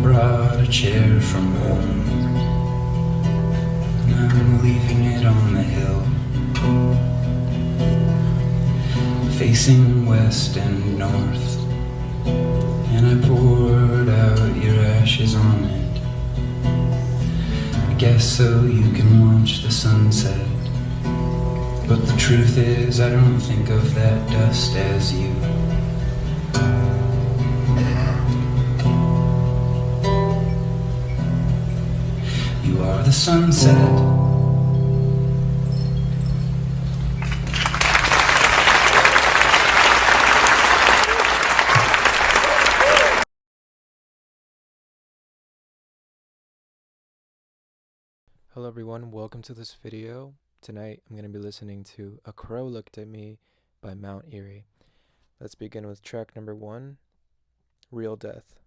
brought a chair from home, and I'm leaving it on the hill, facing west and north, and I poured out your ashes on it, I guess so you can watch the sunset. But the truth is, I don't think of that dust as you. You are the sunset. Hello everyone, welcome to this video. Tonight I'm going to be listening to A Crow Looked at Me by Mount Eerie. Let's begin with track number 1, Real Death.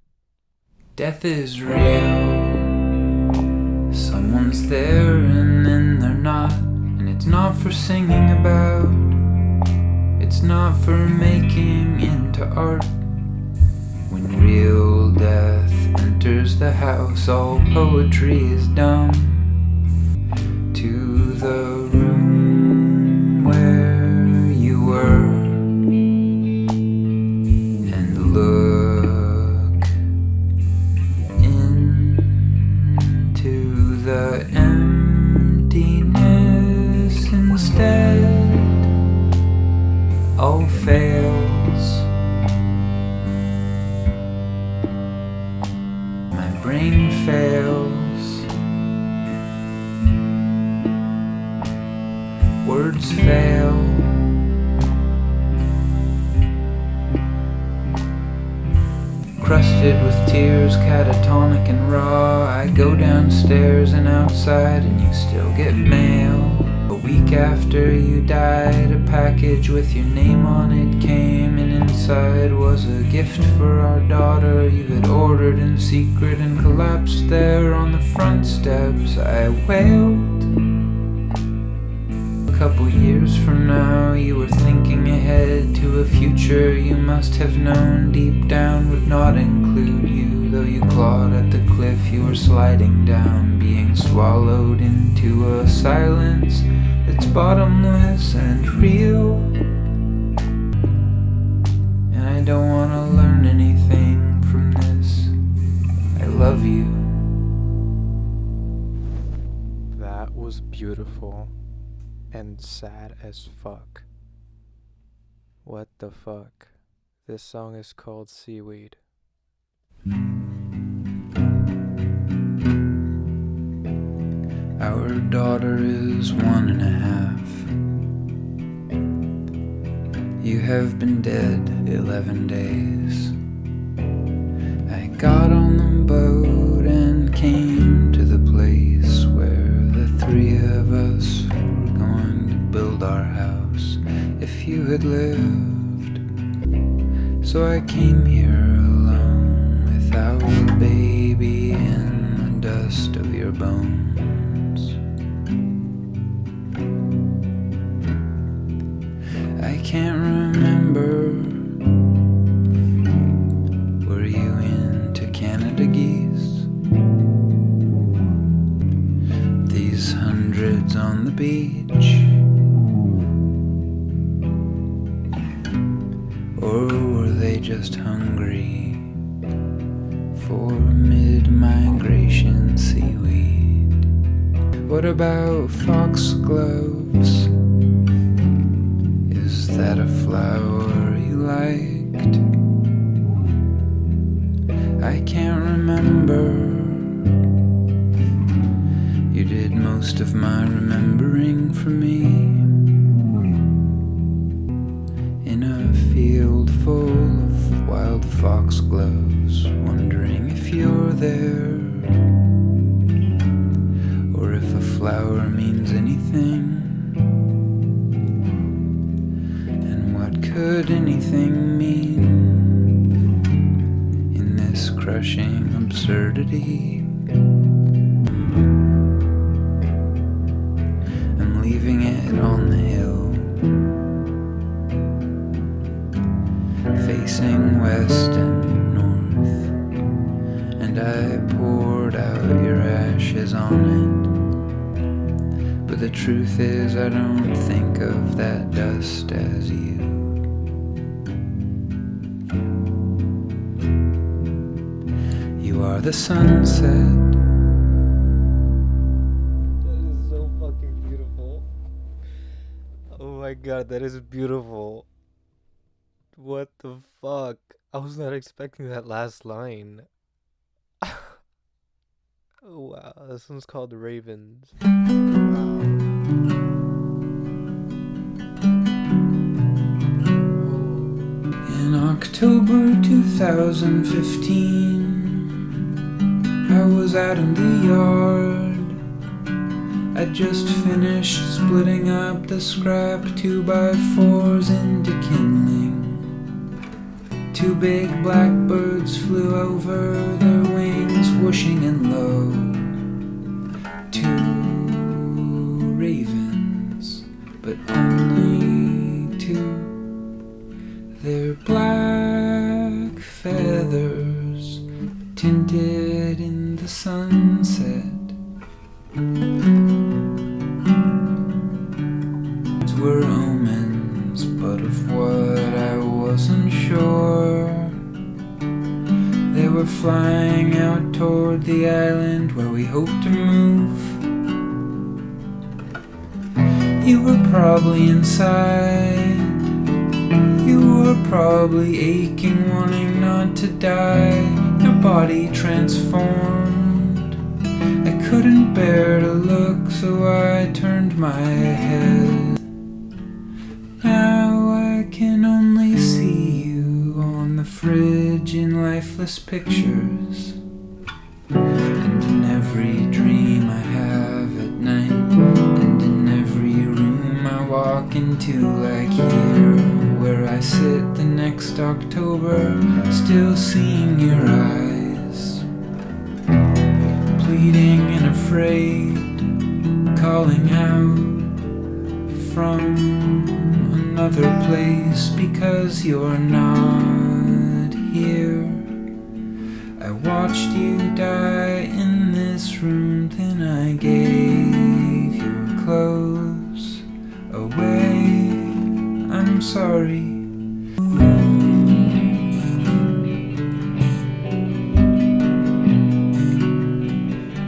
Death is real. Someone's there and then they're not. And it's not for singing about. It's not for making into art. When real death enters the house, all poetry is dumb. To the room where you were, and look into the emptiness instead. All fails. My brain fails. Words fail. Crusted with tears, catatonic and raw, I go downstairs and outside and you still get mail. A week after you died, a package with your name on it came, and inside was a gift for our daughter you had ordered in secret and collapsed there on the front steps. I wailed. Couple years from now, you were thinking ahead to a future you must have known deep down would not include you. Though you clawed at the cliff you were sliding down, being swallowed into a silence that's bottomless and real. And I don't want to learn anything from this. I love you. That was beautiful. And sad as fuck. What the fuck? This song is called Seaweed. Our daughter is 1.5. You have been dead 11 days. I got on the boat and came to the place where the three of us build our house if you had lived. So I came here alone without a baby in the dust of your bones. I can't remember. Were you into Canada geese? These hundreds on the beach? Or were they just hungry for mid-migration seaweed? What about foxgloves? Is that a flower you liked? I can't remember. You did most of my remembering for me. In a field full of wild foxgloves, wondering if you're there, or if a flower means anything, and what could anything mean in this crushing absurdity? I'm leaving it on the hill, facing west and north, and and I poured out your ashes on it. But the truth is I don't think of that dust as you. You are the sunset. That is so fucking beautiful. Oh my god, that is beautiful. What the fuck? I was not expecting that last line. Oh wow, this one's called Ravens. Wow. In October 2015, I was out in the yard. I just finished splitting up the scrap 2x4s into kindling. Two big blackbirds flew over, their wings whooshing and low. Two ravens, but only two. Their black feathers tinted in the sunset. Were omens, but of what I wasn't sure. They were flying out toward the island where we hoped to move. You were probably inside. You were probably aching, wanting not to die. Your body transformed. I couldn't bear to look, so I turned my head. Now I can only see you on the fridge in lifeless pictures, and in every dream I have at night, and in every room I walk into, like here where I sit the next October, still seeing your eyes, pleading and afraid, calling out from another place because you're not here. I watched you die in this room, then I gave your clothes away. I'm sorry.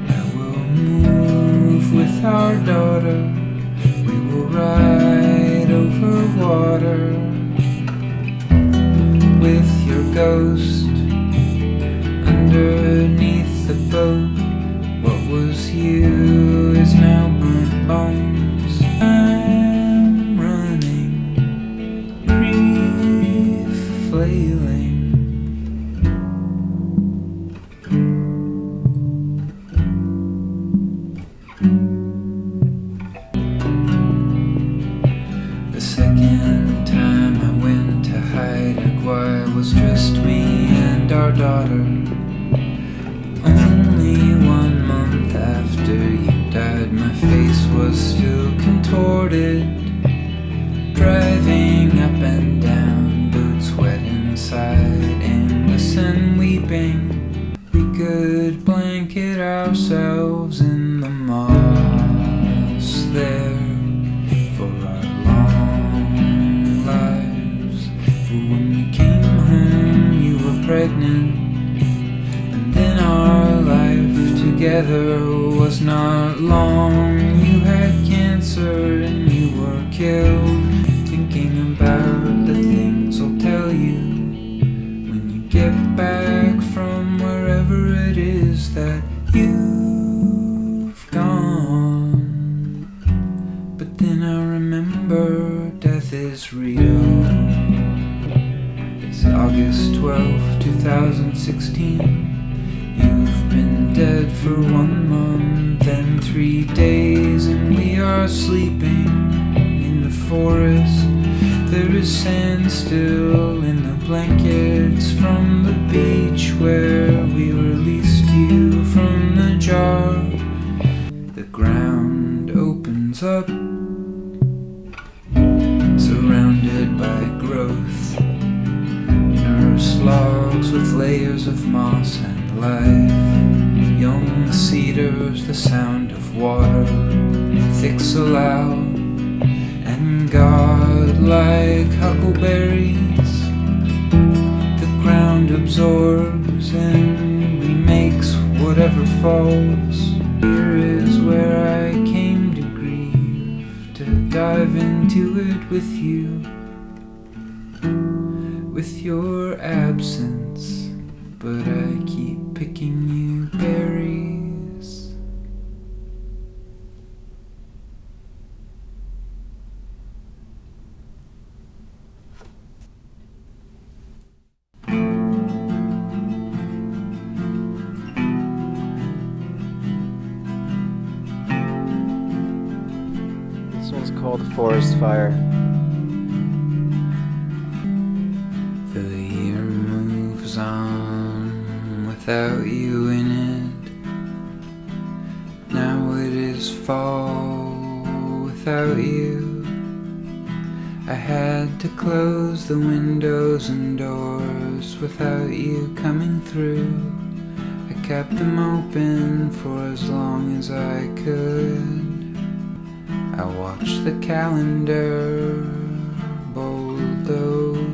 I will move with our daughter. We will ride over water with your ghost underneath the boat. What was you is now burnt bones. I'm running, grief flailing. The second time I went to hide, it was just me and our daughter. Only 1 month after you died, my face was still contorted, driving up and down, boots wet inside, aimless and weeping. We could blanket ourselves in the moss there for our long lives. But when we came home, you were pregnant, and then our life together was not long. You had cancer and you were killed. Thinking about the things I'll tell you when you get back from wherever it is that you've gone. But then I remember death is real. It's August 12th, 2016. You've been dead for 1 month and 3 days, and we are sleeping in the forest. There is sand still in the blankets from the beach where we released you from the jar. The ground opens up, surrounded by growth, nurse logs with layers of moss and life. among the cedars, the sound of water, thick so loud, and God, like huckleberries, the ground absorbs and remakes whatever falls. Here is where I came to grieve, to dive into it with you, with your absence, but I keep picking you berries. This one's called Forest Fire. The year moves on without you in it. Now it is fall without you. I had to close the windows and doors without you coming through. I kept them open for as long as I could. I watched the calendar bulldoze.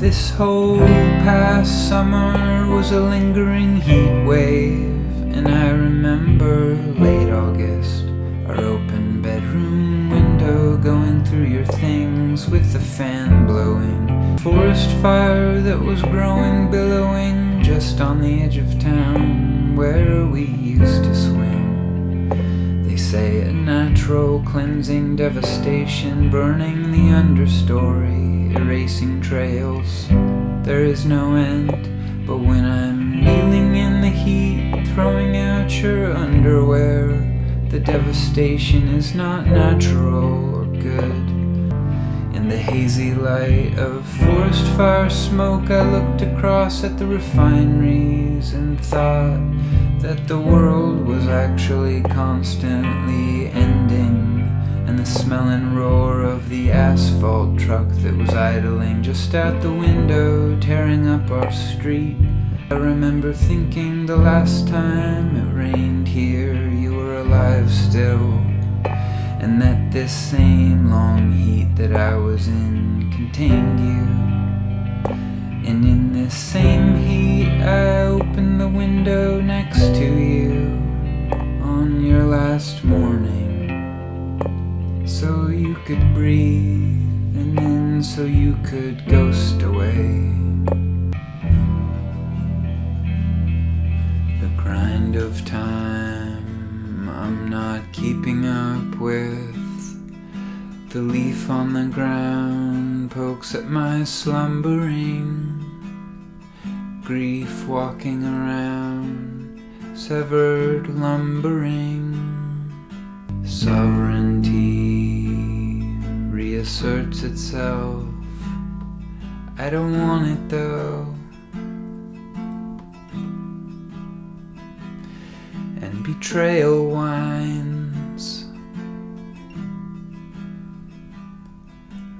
This whole past summer was a lingering heat wave, and I remember late August, our open bedroom window, going through your things with the fan blowing. Forest fire that was growing, billowing just on the edge of town where we used to swim. They say a natural cleansing devastation, burning the understory, erasing trails. There is no end, but when I'm kneeling in the heat, throwing out your underwear, the devastation is not natural or good. In the hazy light of forest fire smoke, I looked across at the refineries and thought that the world was actually constantly ending, and the smell and roar of the asphalt truck that was idling just at the window, tearing up our street. I remember thinking the last time it rained here, you were alive still, and that this same long heat that I was in contained you. And in this same heat, I opened the window next to you on your last morning, so you could breathe, and then so you could ghost away. The grind of time I'm not keeping up with. The leaf on the ground pokes at my slumbering. Grief walking around, severed lumbering. Sovereignty reasserts itself. I don't want it though. And betrayal whines.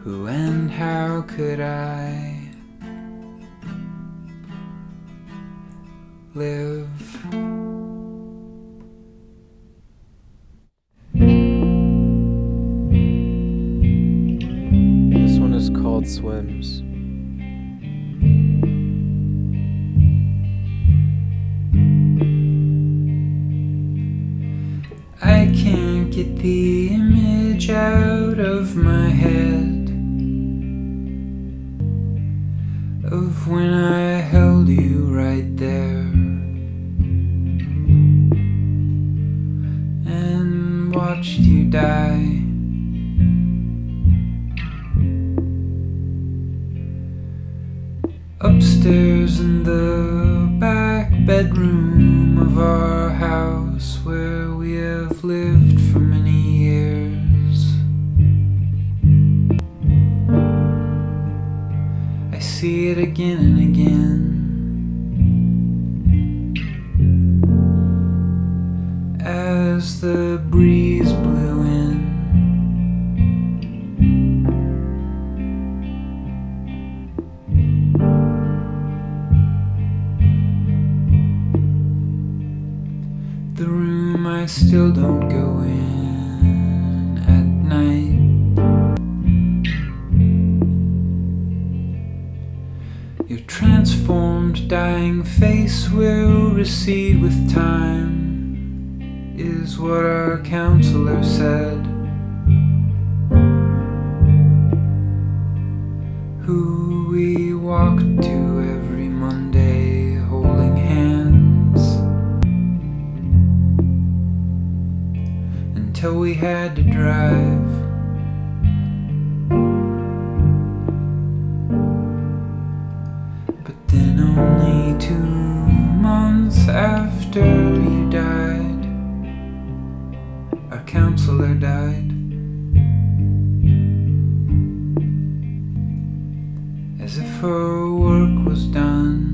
Who and how could I live? This one is called Swims. I can't get the image out of my head of when I held you right there and watched you die. Upstairs in the back bedroom of our house where we have lived for many years. I see it again and again as the breeze blew in. still don't go in at night. Your transformed, dying face will recede with time, is what our counselor said. Who we walked to every Monday holding hands, until we had to drive. But then only 2 months after you died, our counselor died. As if her work was done.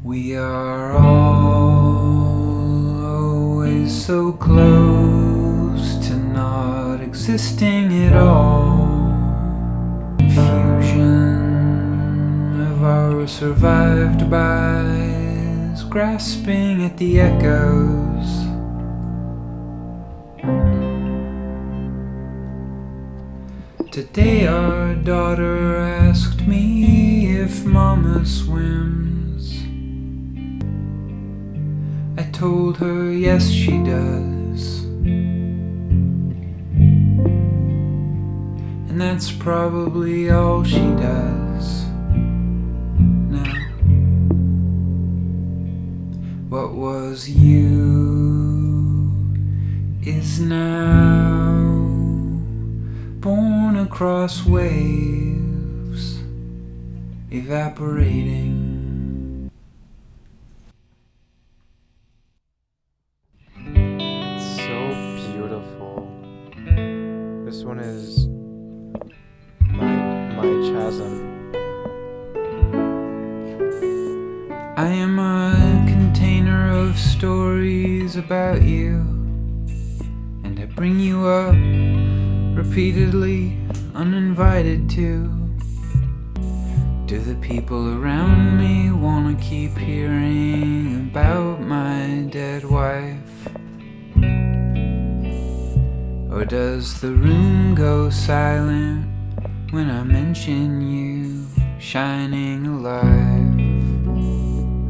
We are all always so close to not existing at all. Confusion of our survived bodies, grasping at the echoes. Today our daughter asked me if Mama swims. I told her yes she does, and that's probably all she does now. What was you is now born across waves, evaporating. It's so beautiful. This one is my Chasm. I am a container of stories about you, and I bring you up repeatedly, uninvited to. Do the people around me wanna keep hearing about my dead wife? Or does the room go silent when I mention you shining alive?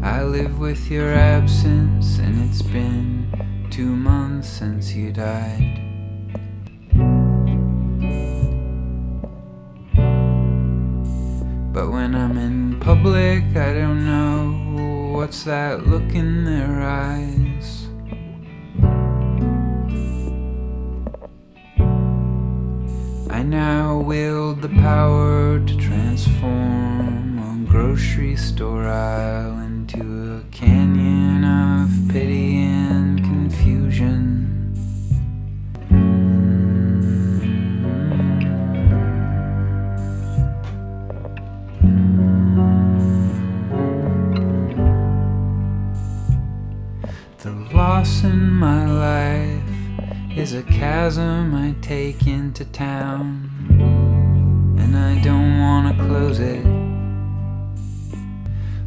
I live with your absence, and it's been 2 months since you died. But when I'm in public, I don't know what's that look in their eyes. I now wield the power to transform a grocery store aisle into a canyon of pity and confusion. The loss in my life is a chasm I take into town, and I don't wanna close it.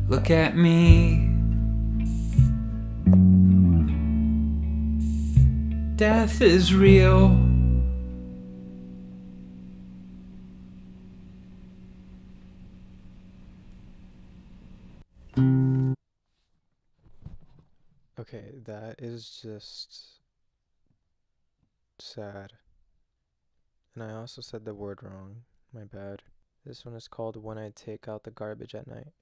Look at me. Death is real. Okay, that is just sad. And I also said the word wrong. My bad. This one is called When I Take Out the Garbage at Night.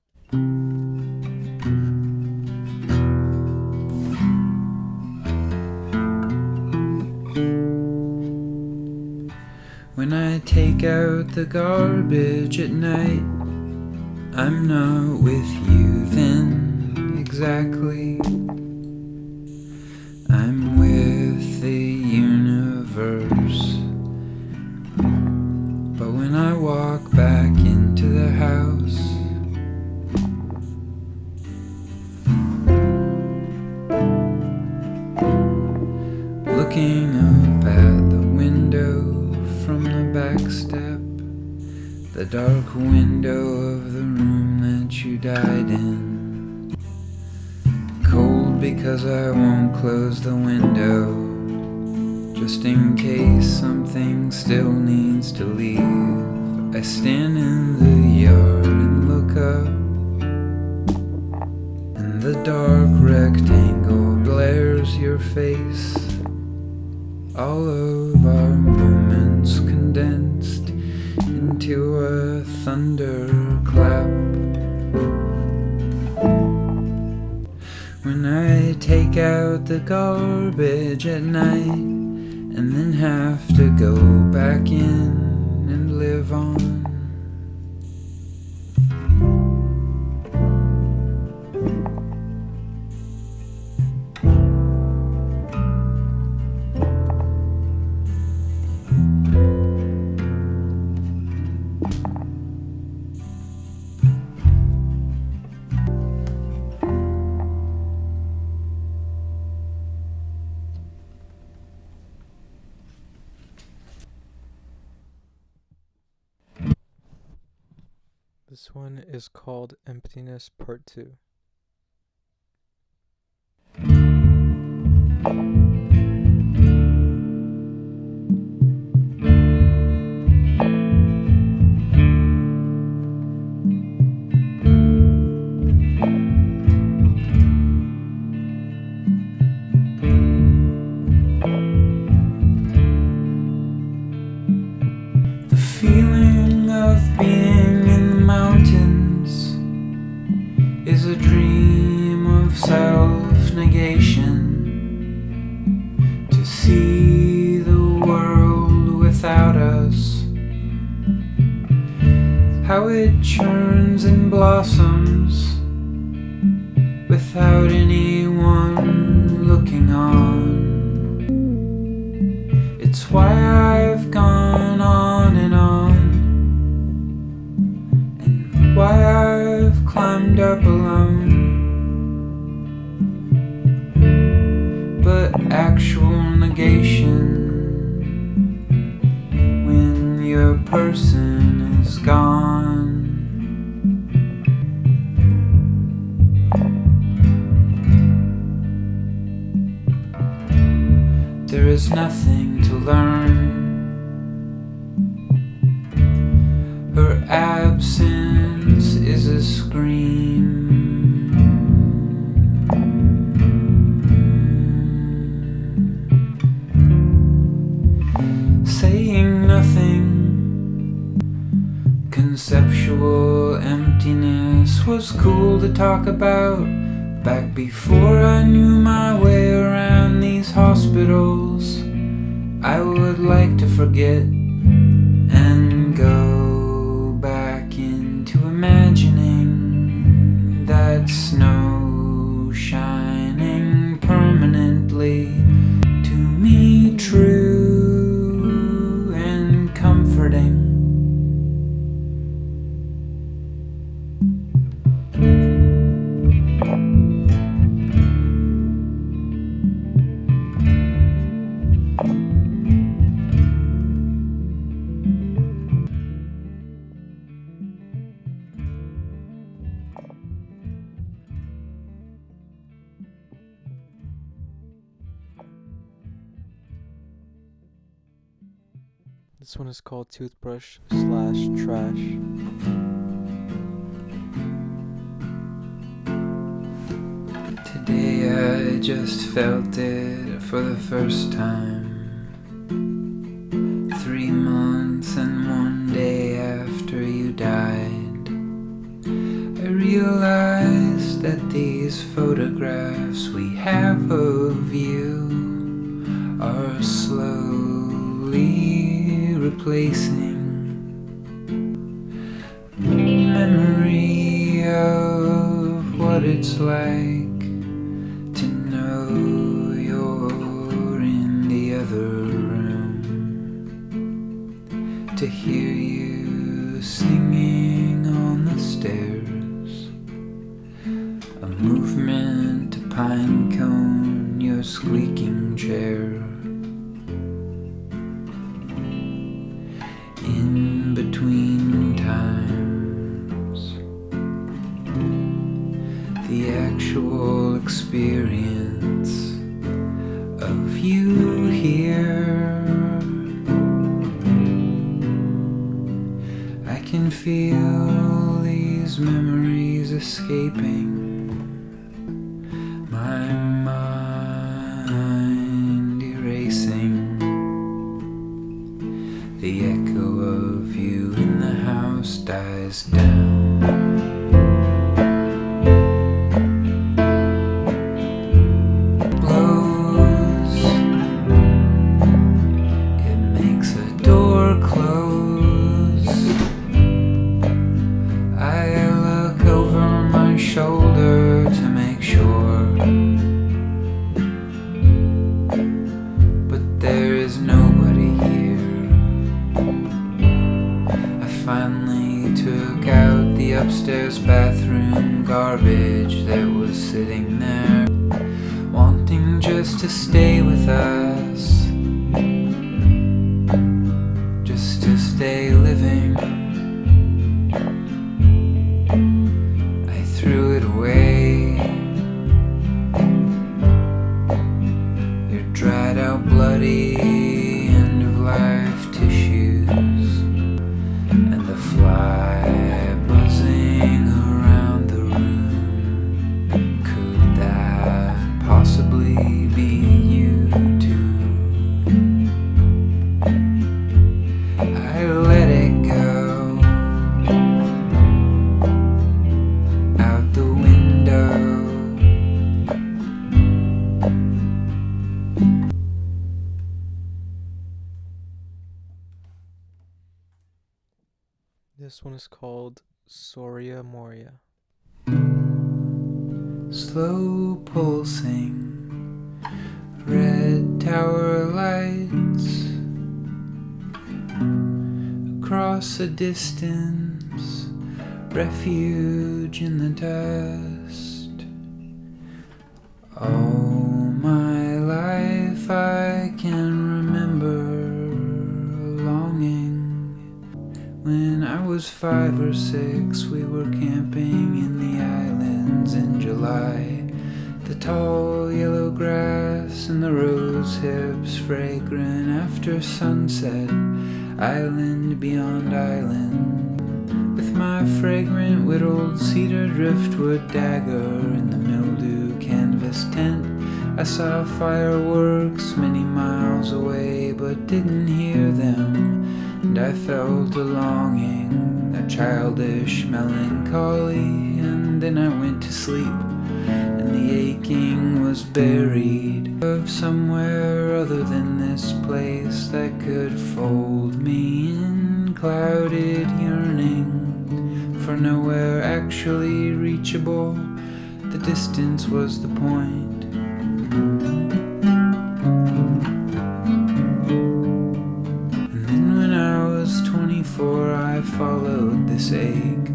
When I take out the garbage at night, I'm not with you then exactly. I'm with the universe. But when I walk back into the house, looking up at the window from the back next step. The dark window of the room that you died in. Cold because I won't close the window, just in case something still needs to leave. I stand in the yard and look up, and the dark rectangle glares your face. All of our moments condensed into a thunderclap. When I take out the garbage at night and then have to go back in and live on. This one is called Emptyness Part 2. The feeling of being in the mountains is a dream of self-negation. To see the world without us, how it churns and blossoms without anyone looking on. It's why I've gone on and on, and why I've climbed up alone. But actual negation, when your person is gone. There is nothing to learn. Her absence is a scream. Saying nothing. Conceptual emptiness was cool to talk about back before I knew my way around these hospitals. I would like to forget and go back into imagining that snow shining permanently, to me true and comforting. This one is called Toothbrush/Trash. Today I just felt it for the first time. 3 months and 1 day after you died, I realized that these photographs we have of you are slowly replacing memory of what it's like to know you're in the other room, to hear you singing on the stairs, a movement, a pine cone, your squeaking chair. In the actual experience of you here. I can feel these memories escaping my mind, erasing the echo of you in the house dies down. Upstairs bathroom garbage that was sitting there, wanting just to stay with us, just to stay living. I threw it away. Your dried out, bloody end of life tissues and the fly around the room. Could that possibly be you too? I let it go out the window. This one is called Sororia Moria. Slow pulsing red tower lights across a distance, refuge in the dust. All my life I can remember longing. When I was 5 or 6, we were camping in the islands in July. The tall yellow grass and the rose hips fragrant after sunset, island beyond island. With my fragrant whittled cedar driftwood dagger in the mildew canvas tent, I saw fireworks many miles away but didn't hear them. And I felt a longing, a childish melancholy, and then I went to sleep, and the aching was buried of somewhere other than this place that could fold me in clouded yearning, for nowhere actually reachable, the distance was the point. I followed this ache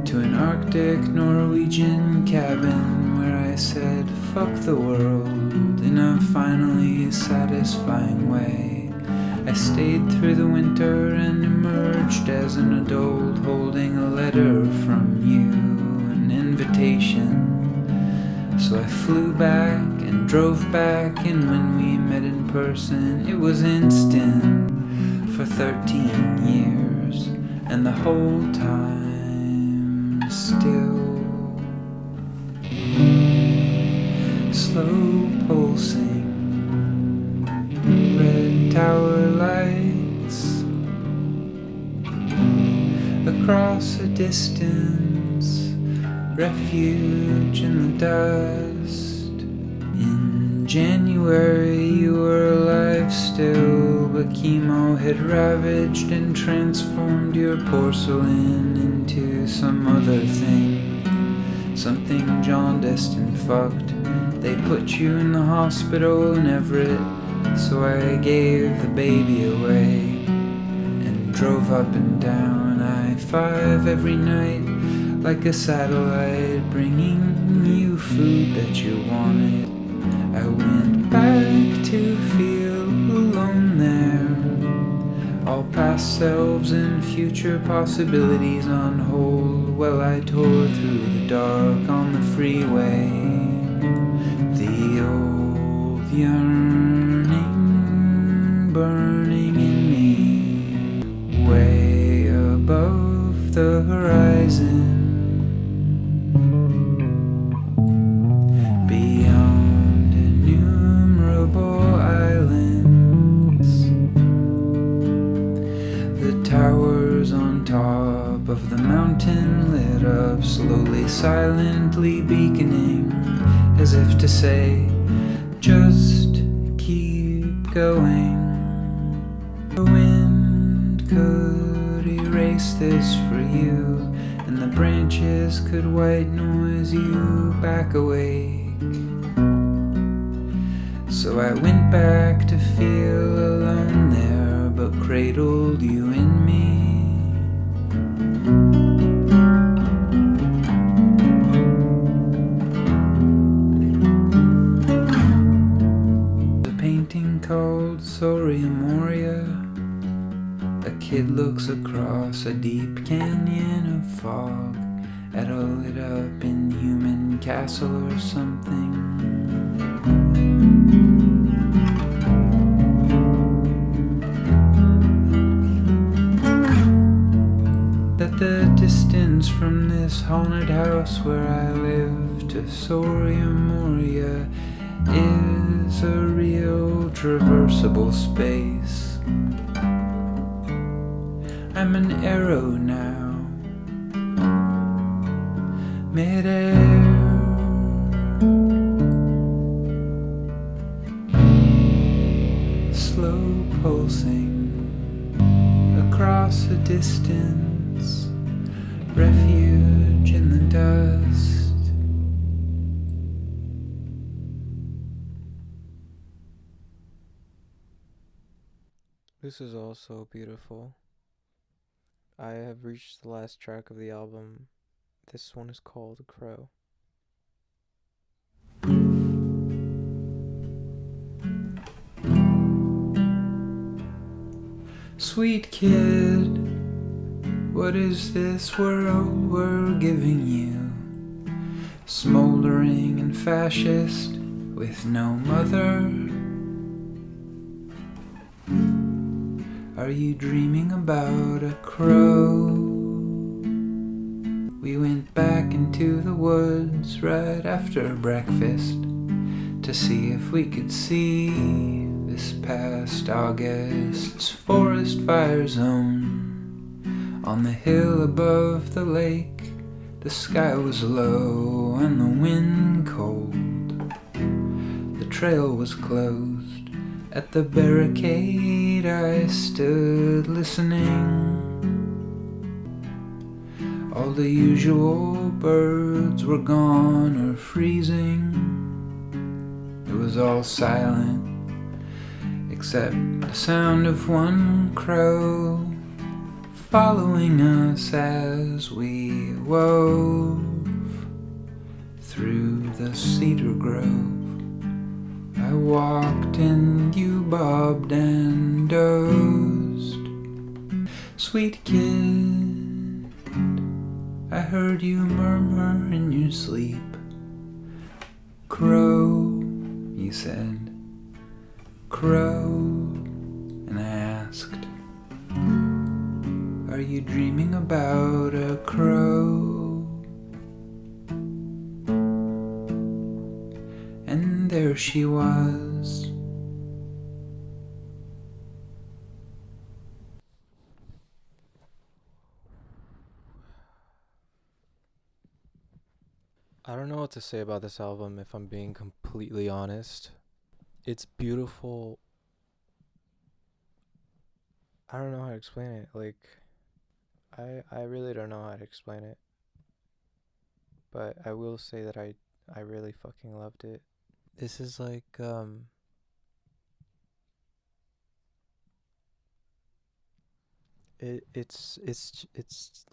to an Arctic Norwegian cabin where I said fuck the world in a finally satisfying way. I stayed through the winter and emerged as an adult holding a letter from you, an invitation. So I flew back and drove back, and when we met in person it was instant for 13 years. And the whole time still slow pulsing red tower lights across a distance, refuge in the dust. In January you were alive still, but chemo had ravaged and transformed your porcelain into some other thing, something jaundiced and fucked. They put you in the hospital in Everett, so I gave the baby away and drove up and down I-5 every night like a satellite, bringing you food that you wanted. I went back to feel alone there, all past selves and future possibilities on hold, while I tore through the dark on the freeway. The old yearning burning in me, way above the horizon, beyond innumerable islands. The towers on top of the mountain lit up slowly, silently beaconing, as if to say, just keep going. The wind could erase this for you, and the branches could white noise you back awake. So I went back to feel alone there, but cradled you in me. Called Sororia. A kid looks across a deep canyon of fog at a lit up inhuman castle or something. That the distance from this haunted house where I live to Soria Moria is a real traversable space. I'm an arrow now, mid-air, slow pulsing across a distance, refuge in the dust. This is also beautiful. I have reached the last track of the album. This one is called Crow. Sweet kid, what is this world we're giving you? Smoldering and fascist with no mother. Are you dreaming about a crow? We went back into the woods right after breakfast to see if we could see this past August's forest fire zone. On the hill above the lake, the sky was low and the wind cold. The trail was closed. At the barricade I stood listening. All the usual birds were gone or freezing. It was all silent, except the sound of one crow following us as we wove through the cedar grove. I walked and you bobbed and dozed. Sweet kid, I heard you murmur in your sleep. Crow, you said. Crow, and I asked, are you dreaming about a crow? And there she was. I don't know what to say about this album if I'm being completely honest. It's beautiful. I don't know how to explain it. Like, I really don't know how to explain it. But I will say that I really fucking loved it. This is like it's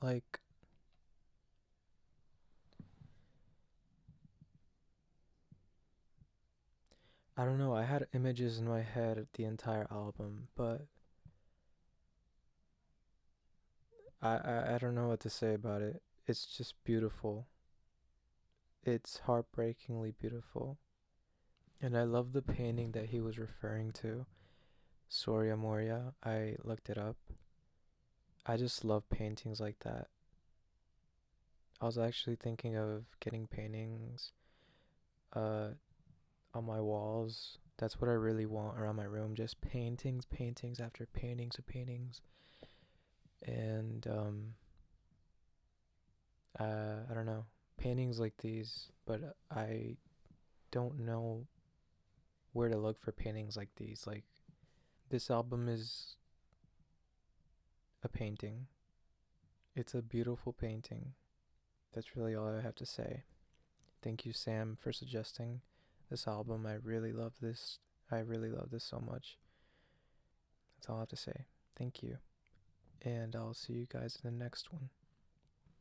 like I don't know, I had images in my head the entire album, but I don't know what to say about it. It's just beautiful. It's heartbreakingly beautiful. And I love the painting that he was referring to, Soria Moria. I looked it up. I just love paintings like that. I was actually thinking of getting paintings uh on my walls. That's what I really want around my room. Just paintings, paintings after paintings of paintings. And I don't know. Paintings like these, but I don't know where to look for paintings like these. Like, this album is a painting. It's a beautiful painting. That's really all I have to say. Thank you, Sam, for suggesting this album. I really love this. I really love this so much. That's all I have to say. Thank you. And I'll see you guys in the next one.